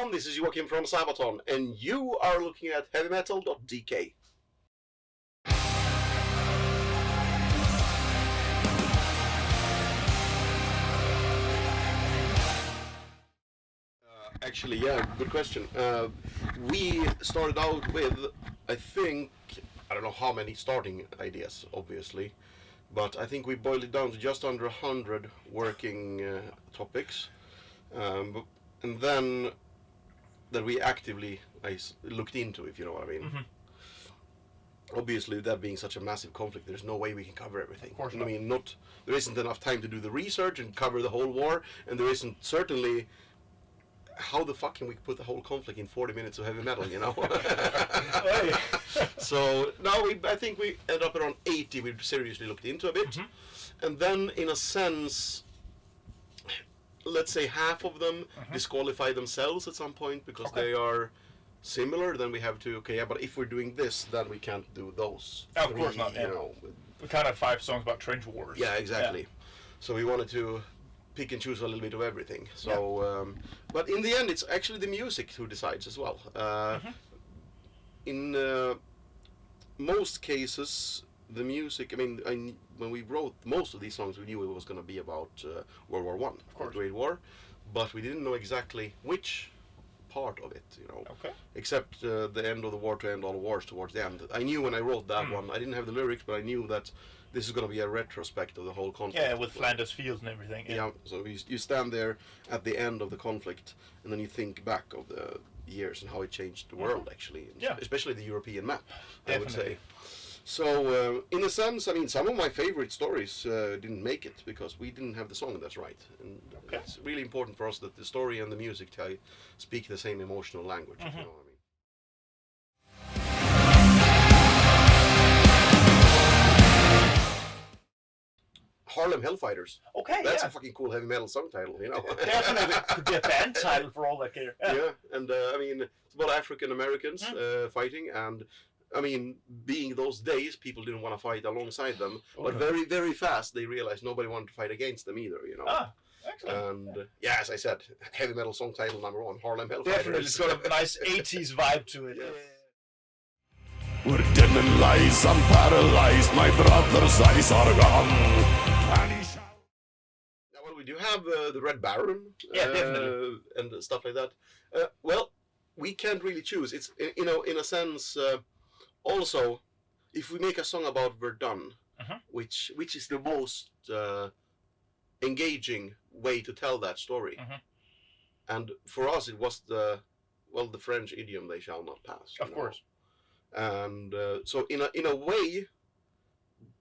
everyone, this is Joakim from Sabaton, and you are looking at Heavymetal.dk. Actually, yeah, good question. We started out with, I don't know how many starting ideas, obviously, but I think we boiled it down to just under 100 working topics. And then that we actively looked into, if you know what I mean. Mm-hmm. Obviously, that being such a massive conflict, there's no way we can cover everything. Of course not. I mean, there isn't enough time to do the research and cover the whole war, and there isn't certainly. How the fuck can we put the whole conflict in 40 minutes of heavy metal, you know? So now I think we ended up around 80 we seriously looked into a bit. Mm-hmm. And then, in a sense, let's say half of them disqualify themselves at some point because they are similar. Then we have to, but if we're doing this, then we can't do those. Of course not, you know. We kind of have 5 songs about trench wars. Yeah, exactly. Yeah. So we wanted to pick and choose a little bit of everything. So, but in the end, it's actually the music who decides as well. In most cases, the music. I mean, when we wrote most of these songs, we knew it was going to be about World War One, the Great War, but we didn't know exactly which part of it. You know, except the end of the war to end all the wars towards the end. I knew when I wrote that one. I didn't have the lyrics, but I knew that. This is going to be a retrospect of the whole conflict. Yeah, with Flanders Fields and everything. Yeah, so you stand there at the end of the conflict, and then you think back of the years and how it changed the world, actually. Especially the European map, I would say. So, in a sense, I mean, some of my favorite stories didn't make it because we didn't have the song that's right. And it's really important for us that the story and the music speak the same emotional language, if you know what I mean. Harlem Hellfighters. That's a fucking cool heavy metal song title, you know. Definitely could be a band title for all that care. Yeah, and I mean, it's about African Americans fighting, and I mean, being those days, people didn't want to fight alongside them, but very, very fast they realized nobody wanted to fight against them either, you know. Excellent. And as I said, heavy metal song title number 1, Harlem Hellfighters. Definitely, it's got a nice 80s vibe to it. We're dim and lies, I'm paralyzed, my brother's eyes are gone. Well, we do have the Red Baron, definitely, and stuff like that. Well, we can't really choose. It's in a sense. Also, if we make a song about Verdun, which is the most engaging way to tell that story, and for us it was the French idiom "they shall not pass." Of course. And so in a way,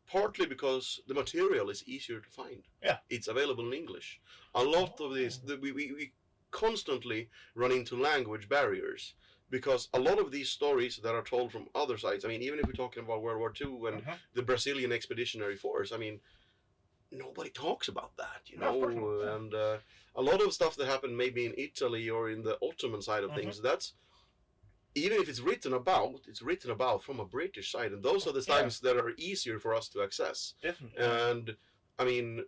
partly because the material is easier to find. Yeah, it's available in English. A lot of this, we constantly run into language barriers because a lot of these stories that are told from other sides. I mean, even if we're talking about World War II and the Brazilian Expeditionary Force, I mean, nobody talks about that, you know. And a lot of stuff that happened maybe in Italy or in the Ottoman side of things. That's even if it's written about from a British side, and those are the times that are easier for us to access. Definitely. And I mean,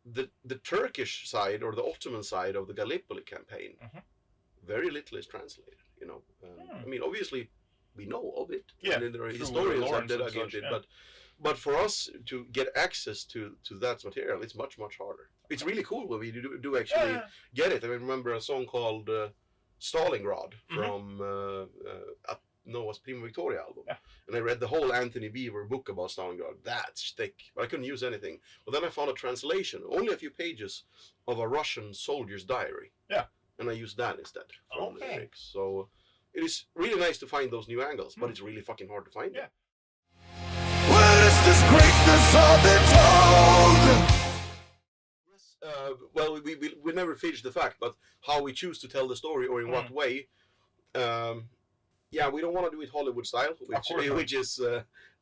the Turkish side or the Ottoman side of the Gallipoli campaign, very little is translated. You know, I mean, obviously we know of it. Yeah, and there are historians that did against it, but for us to get access to that material, it's much harder. It's really cool when we do actually get it. I mean, remember a song called Stalingrad from Noah's Prima Victoria album, and I read the whole Anthony Beaver book about Stalingrad. That's thick, but I couldn't use anything. But then I found a translation, only a few pages, of a Russian soldier's diary. And I used that instead from the lyrics. So it is really nice to find those new angles, but it's really fucking hard to find them. Where is this greatness all been told? Well, we never finish the fact, but how we choose to tell the story or in what way. We don't want to do it Hollywood style, which is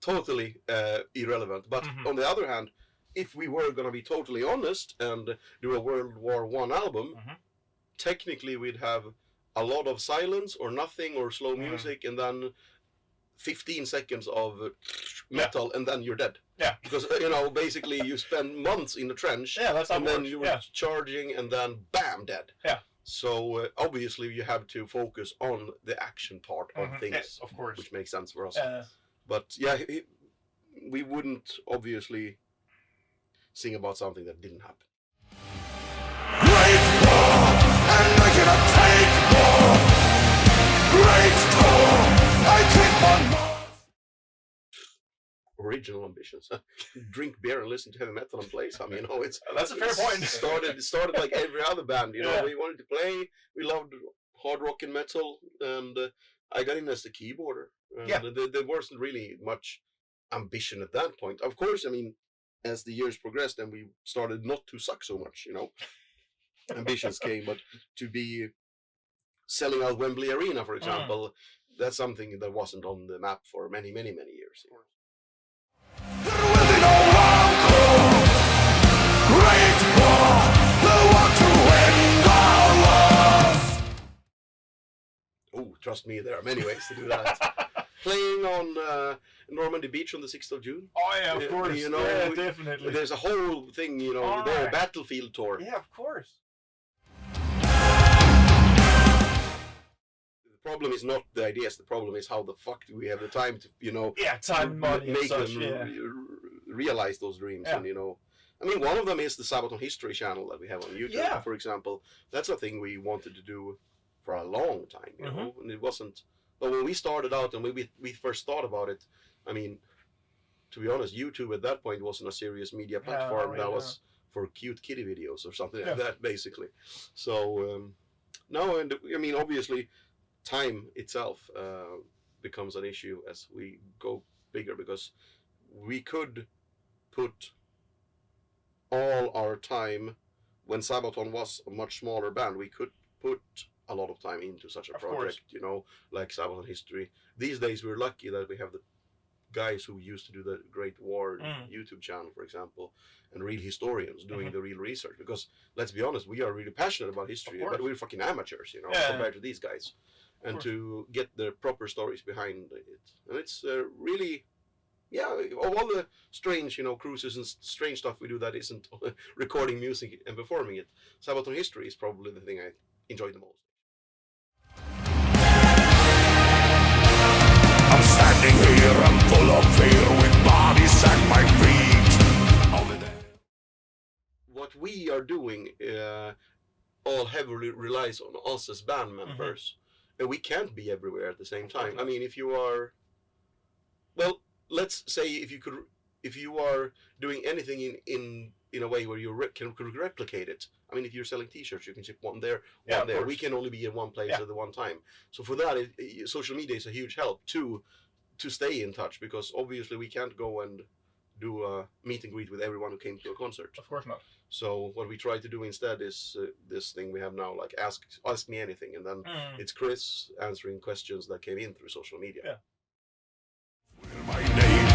totally irrelevant. But on the other hand, if we were going to be totally honest and do a World War I album, technically we'd have a lot of silence or nothing or slow music, and then 15 seconds of metal, and then you're dead. Yeah. Because, you know, basically you spend months in the trench, and then you were charging, and then bam, dead. Yeah. So obviously you have to focus on the action part of things, Yes, of course. which makes sense for us. But yeah, we wouldn't obviously sing about something that didn't happen. Great war, and I cannot take more. Great war, I keep on more. Original ambitions. Drink beer and listen to heavy metal and play some, it's... That's a fair point. It started like every other band, we wanted to play, we loved hard rock and metal, and I got in as the keyboarder. And there wasn't really much ambition at that point. Of course, as the years progressed and we started not to suck so much, ambitions came, but to be selling out Wembley Arena, for example, that's something that wasn't on the map for many, many, many years. There will be no encore. Great war, the war to end our wars. Oh, trust me, there are many ways to do that. Playing on Normandy Beach on the 6th of June. Oh yeah, of course. Definitely. There's a whole thing, their battlefield tour. Yeah, of course. The problem is not the ideas. The problem is how the fuck do we have the time to, time, money, make and such, them realize those dreams. Yeah. And one of them is the Sabaton History channel that we have on YouTube, for example. That's a thing we wanted to do for a long time, and it wasn't. But when we started out and we first thought about it, to be honest, YouTube at that point wasn't a serious media platform. That was for cute kitty videos or something like that, basically. So no, and obviously, time itself becomes an issue as we go bigger, because we could put all our time, when Sabaton was a much smaller band, we could put a lot of time into such a project, like Sabaton History. These days we're lucky that we have the guys who used to do the Great War YouTube channel, for example, and real historians doing the real research, because let's be honest, we are really passionate about history, but we're fucking amateurs, compared to these guys. And to get the proper stories behind it. And it's really, of all the strange, cruises and strange stuff we do that isn't recording music and performing it, Sabaton History is probably the thing I enjoy the most. I'm standing here, I'm full of fear, with bodies at my feet. Over there. What we are doing all heavily relies on us as band members. And we can't be everywhere at the same time. If you are, let's say if you are doing anything in a way where you can replicate it. If you're selling T-shirts, you can ship one there, one there. We can only be in one place at the one time. So for that, social media is a huge help to stay in touch, because obviously we can't go and do a meet and greet with everyone who came to a concert. Of course not. So what we try to do instead is this thing we have now, like ask me anything, and then it's Chris answering questions that came in through social media. My name,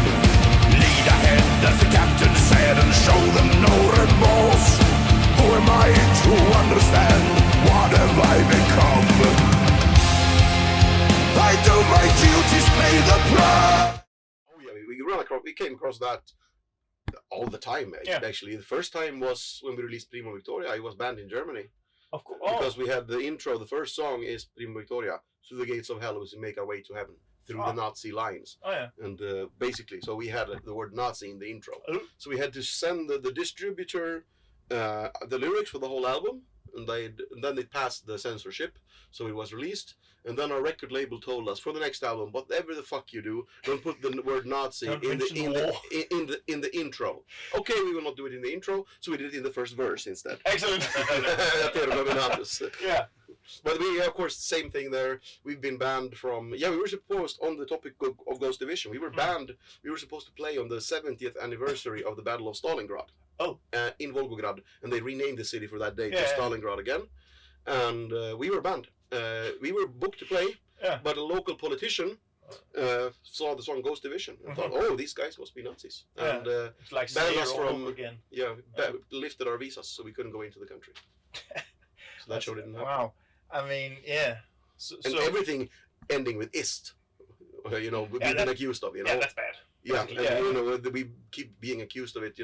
lead ahead as the captain said, and show them no remorse. Who am I to understand? What have I become? I do my duties, play the part. Oh yeah, we came across that all the time. Actually, the first time was when we released Prima Victoria. I was banned in Germany. Of course. Because we had the intro. The first song is Prima Victoria. Through the gates of hell, we make our way to heaven through the Nazi lines. And basically, so we had the word Nazi in the intro. So we had to send the distributor the lyrics for the whole album, and then it passed the censorship, so it was released. And then our record label told us, for the next album, whatever the fuck you do, don't put the word Nazi in the intro. Okay, we will not do it in the intro, so we did it in the first verse instead. Excellent. Yeah. But we, of course, same thing there. We've been banned from... Yeah, we were supposed, on the topic of Ghost Division, we were banned. We were supposed to play on the 70th anniversary of the Battle of Stalingrad. In Volgograd. And they renamed the city for that day to Stalingrad again. And we were banned. We were booked to play, but a local politician saw the song Ghost Division and thought, oh, these guys must be Nazis. And it's like banned us from... again. Lifted our visas so we couldn't go into the country. So that show didn't happen. Wow. So everything ending with ist, we've been accused of, Yeah, that's bad. Yeah, and we keep being accused of it,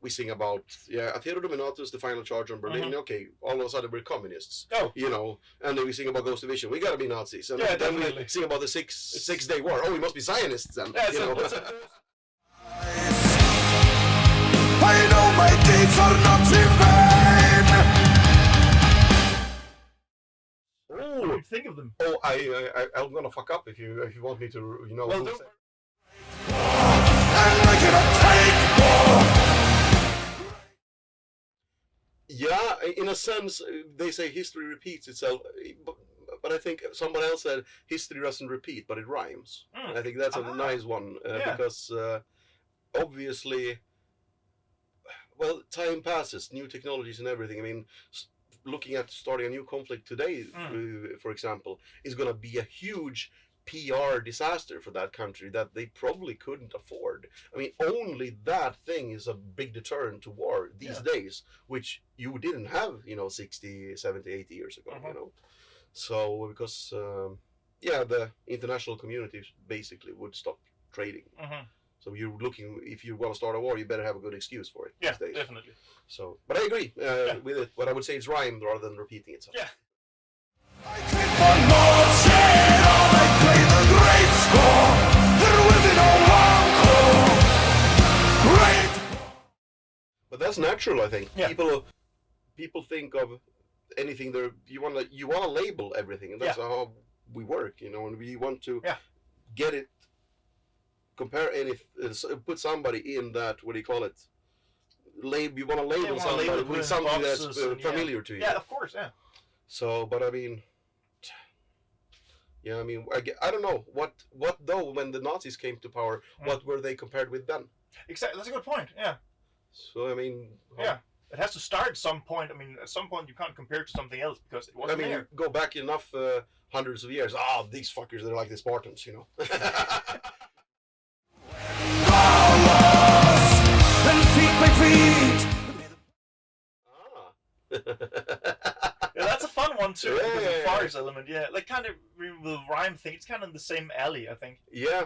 we sing about Aethero Dominatus, the final charge on Berlin. Okay, all of a sudden we're communists. Oh, you know, and then we sing about Ghost Division. We gotta be Nazis. And then definitely. we sing about the Six-Day War. Oh, we must be Zionists then. Yeah, you know. I know my deeds are not in vain. What do you think of them? Oh, I'm gonna fuck up if you want me to, you know. Well, And I cannot take more. Yeah, in a sense, they say history repeats itself, but I think someone else said history doesn't repeat, but it rhymes. I think that's a nice one because obviously, well, time passes, new technologies and everything. I mean, looking at starting a new conflict today, for example, is going to be a huge PR disaster for that country that they probably couldn't afford. I mean, only that thing is a big deterrent to war these days, which you didn't have, 60, 70, 80 years ago, So, because, the international community basically would stop trading. So you're looking, if you want to start a war, you better have a good excuse for it these days. Definitely. So, but I agree with it. But I would say it's rhymed rather than repeating itself. Yeah. I keep on marching on, I play the great score. There will be no encore. Great. But that's natural, I think. Yeah. People think of anything you wanna label everything, and that's how we work, and we want to get it, put somebody in that, what do you call it? You want to label somebody with something that's familiar to you. Yeah, of course, yeah. So, but I mean, I don't know what though when the Nazis came to power, what were they compared with then? Exactly, that's a good point. Yeah. So I mean, it has to start at some point. I mean, at some point you can't compare it to something else because it wasn't there. Go back enough hundreds of years. These fuckers, they're like the Spartans, And feet by feet. That's a fun one too. Yeah, because the Fars element, like kind of the rhyme thing. It's kind of in the same alley, I think. Yeah,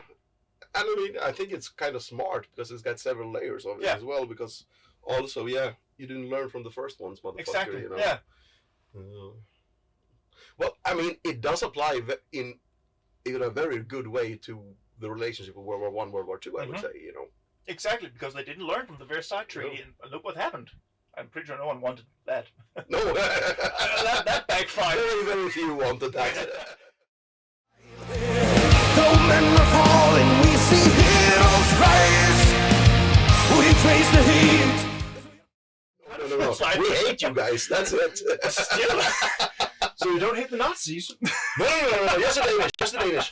and I mean, I think it's kind of smart because it's got several layers of it as well. Because also, you didn't learn from the first ones, motherfucker. Exactly. Yeah. Well, I mean, it does apply in a very good way to the relationship of World War I, World War II. I would say, Exactly, because they didn't learn from the Versailles Treaty, and look what happened. I'm pretty sure no one wanted that. No, that backfired. Very few wanted that. Though men are falling, we see heroes rise. We face the heat. No. We hate you guys. That's it. Still. So you don't hate the Nazis? No. Just the Danish.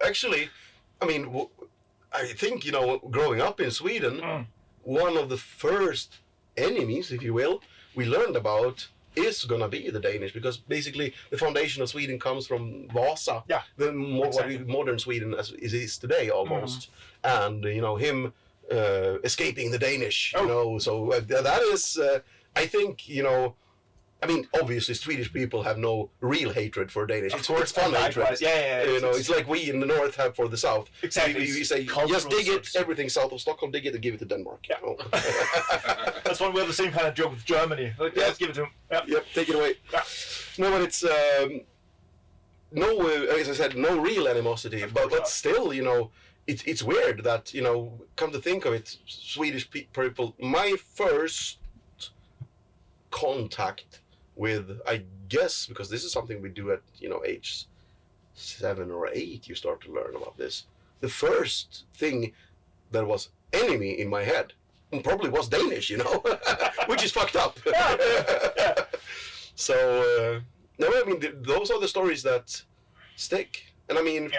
Actually, I mean, I think, growing up in Sweden, one of the first enemies, if you will, we learned about is going to be the Danish, because basically the foundation of Sweden comes from Vasa, what modern Sweden as it is today almost, and him escaping the Danish, so that is, I think, I mean, obviously, Swedish people have no real hatred for Danish. It's fun hatred. Yeah. It's like we in the north have for the south. Exactly. We say, just dig it, everything south of Stockholm, dig it and give it to Denmark. Yeah. That's why we have the same kind of joke with Germany. Like, let's give it to them. Yep, take it away. Yeah. No, but it's, as I said, no real animosity. But still, it's weird that, come to think of it, Swedish people, my first contact with, I guess, because this is something we do at, age 7 or 8, you start to learn about this. The first thing that was enemy in my head probably was Danish, which is fucked up. So, no, I mean, those are the stories that stick. And I mean,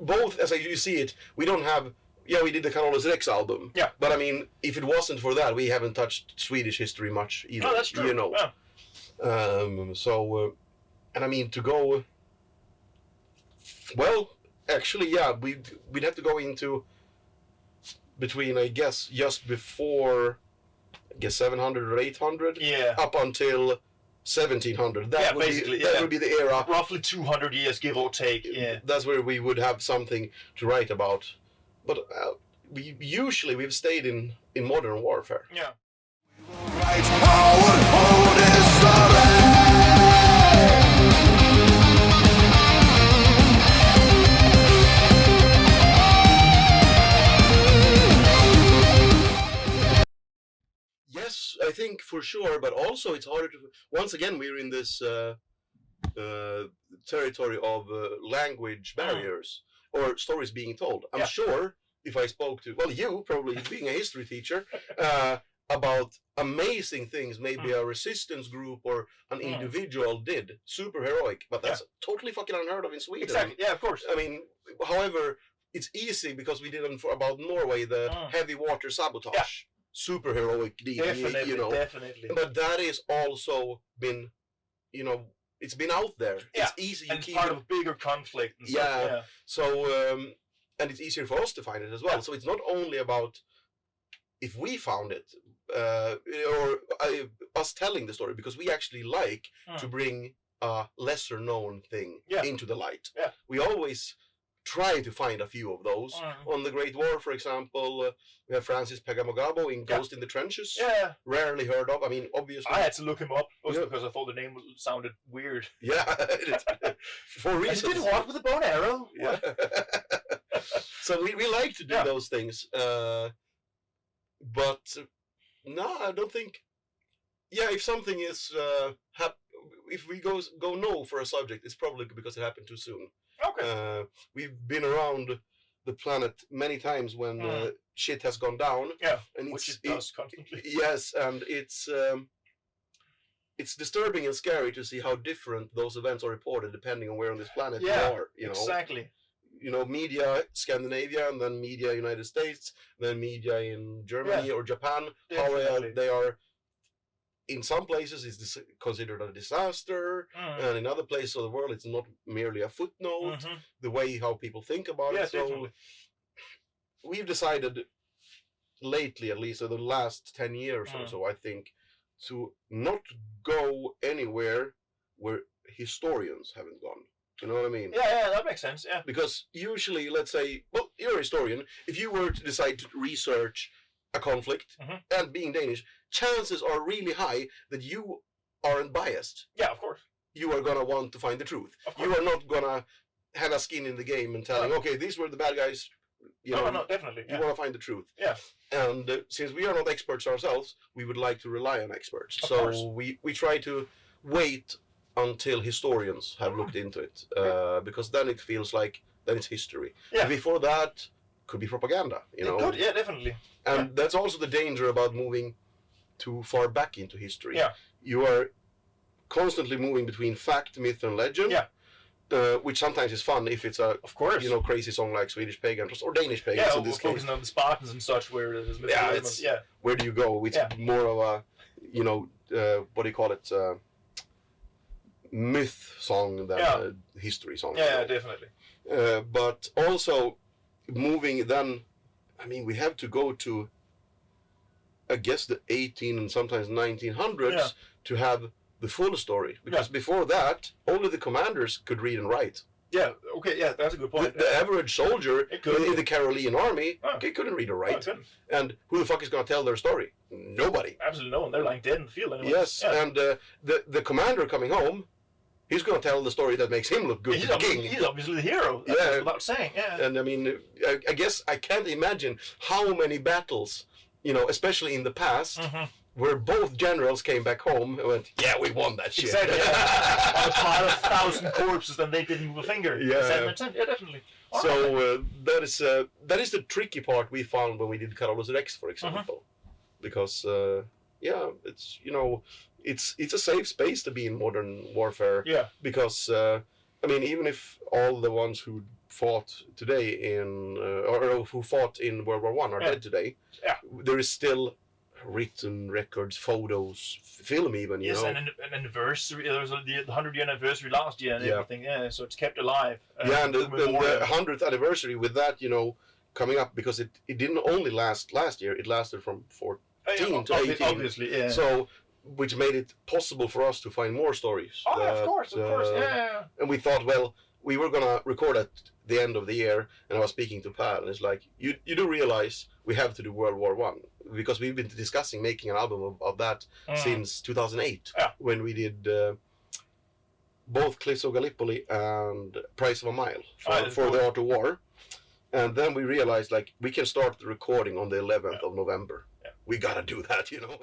both, as you see it, we don't have, we did the Carolus Rex album. Yeah. But I mean, if it wasn't for that, we haven't touched Swedish history much either. No, that's true. Yeah. And I mean, to go, well, actually, we'd have to go into between, I guess, just before, 700 or 800, up until 1700. That would be the era. Roughly 200 years, give or take. Yeah. That's where we would have something to write about. But we've stayed in modern warfare. Yeah. Yes, I think for sure, but also it's harder to. Once again, we're in this territory of language barriers or stories being told. I'm sure if I spoke to, well, you probably being a history teacher, about amazing things maybe a resistance group or an individual did, super heroic, but that's totally fucking unheard of in Sweden. Exactly, yeah, of course. I mean, however, it's easy because we didn't, about Norway, the heavy water sabotage. Yeah. Super heroic deed, definitely, you know. Definitely. But that is also been, you know, it's been out there. Yeah. It's easy. And it's part of a bigger conflict. And yeah. Stuff. Yeah. So, and it's easier for us to find it as well. Yeah. So it's not only about if we found it, or us telling the story, because we actually like to bring a lesser known thing into the light. Yeah. We always try to find a few of those. On the Great War, for example, we have Francis Pegamogabo in Ghost in the Trenches. Yeah. Rarely heard of. I mean, obviously. I had to look him up because I thought the name sounded weird. Yeah. For reasons. And he did walk with a bow and arrow. Yeah. So we like to do those things. But no, I don't think. Yeah, if something is if we go no for a subject, it's probably because it happened too soon. Okay. We've been around the planet many times when shit has gone down. Yeah, and which it does constantly. Yes, and it's disturbing and scary to see how different those events are reported depending on where on this planet you are. You know? Exactly. You know, media Scandinavia, and then media United States, then media in Germany or Japan. Definitely. How they are. In some places, it's considered a disaster, and in other places of the world, it's not merely a footnote. The way how people think about it. So definitely. We've decided lately, at least, or the last 10 years or so, I think, to not go anywhere where historians haven't gone. You know what I mean? Yeah, that makes sense. Yeah. Because usually, let's say, well, you're a historian. If you were to decide to research a conflict, and being Danish, chances are really high that you aren't biased. Yeah, of course. You are gonna want to find the truth. You are not gonna have a skin in the game and telling, okay, these were the bad guys. You know, no, definitely. You want to find the truth. Yeah. And since we are not experts ourselves, we would like to rely on experts. Of course. we try to wait until historians have looked into it, because then it feels like then it's history. Yeah. And before that, could be propaganda. You know. It could, yeah, definitely. And that's also the danger about moving too far back into history. Yeah. You are constantly moving between fact, myth, and legend. Yeah. Which sometimes is fun if it's a, of course, you know, crazy song like Swedish Pagans or Danish Pagans in this case. Focusing on the Spartans and such, where there's elements. Yeah. Where do you go? It's more of a, you know, what do you call it? Myth song than a history song. Yeah, definitely. But also moving then, I mean, we have to go to, I guess, the 18 and sometimes 1900s to have the full story. Because before that, only the commanders could read and write. Yeah, okay, yeah, that's a good point. The average soldier in the Caroline army, they couldn't read or write. And who the fuck is going to tell their story? Nobody. Absolutely no one. They're lying dead in the field anyway. Yes, and the commander coming home, he's going to tell the story that makes him look good to the king. He's obviously the hero. That's without saying. Yeah. And I mean, I guess I can't imagine how many battles, you know, especially in the past, where both generals came back home and went, "Yeah, we won that shit." Exactly. Yeah. On a pile of 1,000 corpses, and they didn't move a finger. Yeah. Yeah, definitely. So that is the tricky part we found when we did Carolus Rex, for example, because it's, you know, it's a safe space to be in modern warfare. Yeah. Because I mean, even if all the ones who fought today or who fought in World War I are dead today, there is still written records, photos, film even, you know. Yes, and an anniversary. There was the 100-year anniversary last year and everything. Yeah, so it's kept alive. And the 100th anniversary with that, you know, coming up, because it didn't only last last year. It lasted from 14 to 18. Obviously, yeah. So, which made it possible for us to find more stories. Oh, of course, yeah. And we thought, well, we were gonna record at the end of the year, and I was speaking to Per, and it's like, you do realize we have to do World War One, because we've been discussing making an album of that since 2008, when we did both Cliffs of Gallipoli and Price of a Mile for the Art of War. And then we realized, like, we can start the recording on the 11th of November. We gotta do that, you know.